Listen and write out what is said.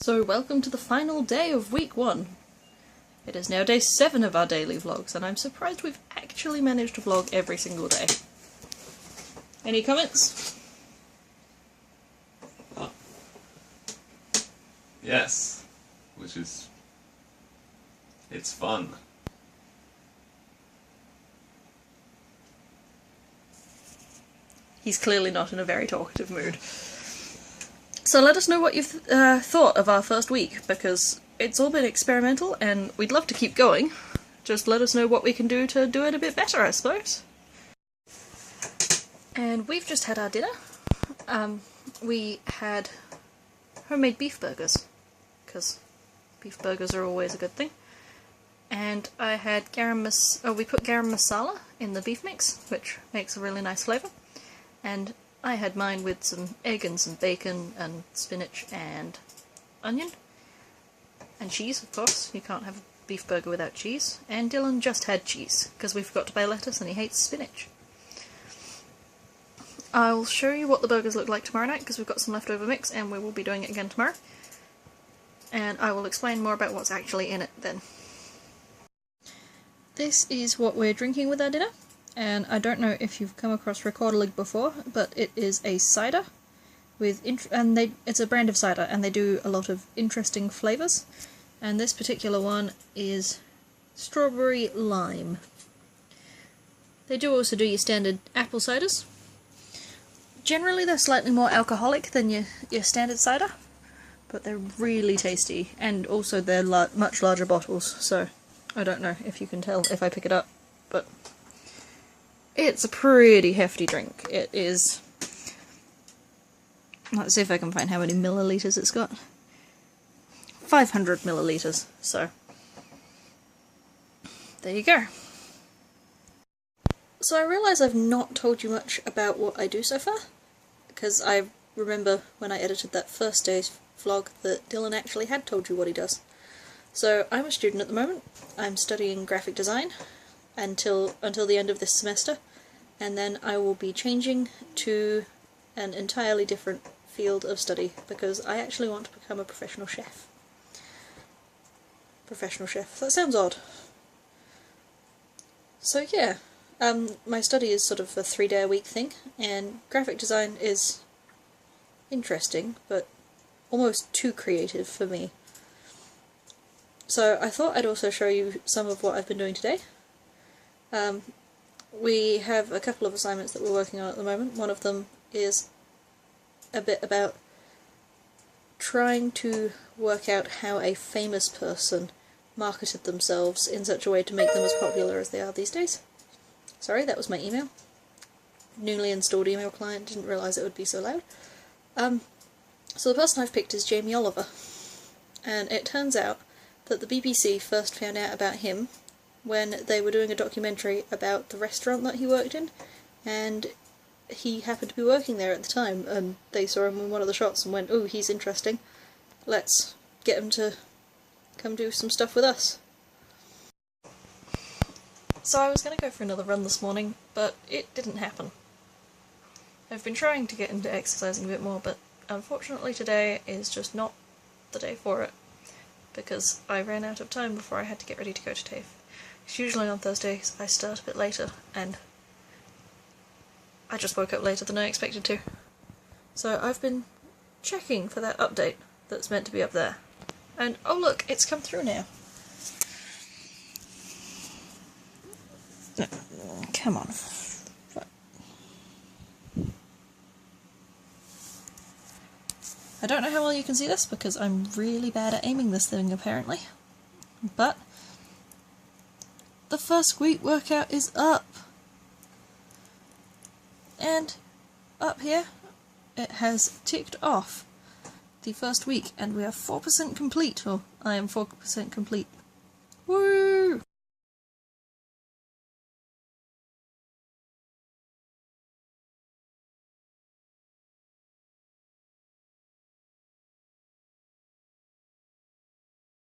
So welcome to the final day of week 1. It is now day 7 of our daily vlogs, and I'm surprised we've actually managed to vlog every single day. Any comments? Yes, it's fun. He's clearly not in a very talkative mood. So let us know what you've thought of our first week, because it's all been experimental and we'd love to keep going. Just let us know what we can do to do it a bit better, I suppose. And we've just had our dinner. We had homemade beef burgers, because beef burgers are always a good thing. And I had we put garam masala in the beef mix, which makes a really nice flavour. And I had mine with some egg and some bacon and spinach and onion. And cheese, of course. You can't have a beef burger without cheese. And Dylan just had cheese, because we forgot to buy lettuce and he hates spinach. I'll show you what the burgers look like tomorrow night, because we've got some leftover mix and we will be doing it again tomorrow. And I will explain more about what's actually in it then. This is what we're drinking with our dinner. And I don't know if you've come across Rekorderlig before, but it is a cider with it's a brand of cider, and they do a lot of interesting flavours. And this particular one is strawberry lime. They do also do your standard apple ciders. Generally they're slightly more alcoholic than your standard cider, but they're really tasty, and also they're much larger bottles, so I don't know if you can tell if I pick it up, but it's a pretty hefty drink. It is... Let's see if I can find how many millilitres it's got. 500 millilitres, so there you go. So I realise I've not told you much about what I do so far, because I remember when I edited that first day's vlog that Dylan actually had told you what he does. So I'm a student at the moment. I'm studying graphic design until the end of this semester, and then I will be changing to an entirely different field of study, because I actually want to become a professional chef. Professional chef. That sounds odd. So yeah, my study is sort of a 3-day-a-week thing, and graphic design is interesting, but almost too creative for me. So I thought I'd also show you some of what I've been doing today. We have a couple of assignments that we're working on at the moment. One of them is a bit about trying to work out how a famous person marketed themselves in such a way to make them as popular as they are these days. Sorry, that was my email. Newly installed email client, didn't realise it would be so loud. So the person I've picked is Jamie Oliver, and it turns out that the BBC first found out about him when they were doing a documentary about the restaurant that he worked in, and he happened to be working there at the time, and they saw him in one of the shots and went, "Oh, he's interesting, let's get him to come do some stuff with us." So I was going to go for another run this morning, but it didn't happen. I've been trying to get into exercising a bit more, but unfortunately today is just not the day for it, because I ran out of time before I had to get ready to go to TAFE. Because usually on Thursdays I start a bit later, and I just woke up later than I expected to. So I've been checking for that update that's meant to be up there. And oh look, it's come through now. Come on. I don't know how well you can see this, because I'm really bad at aiming this thing apparently. But the first week workout is up. And up here it has ticked off the first week, and we are 4% complete, or I am 4% complete.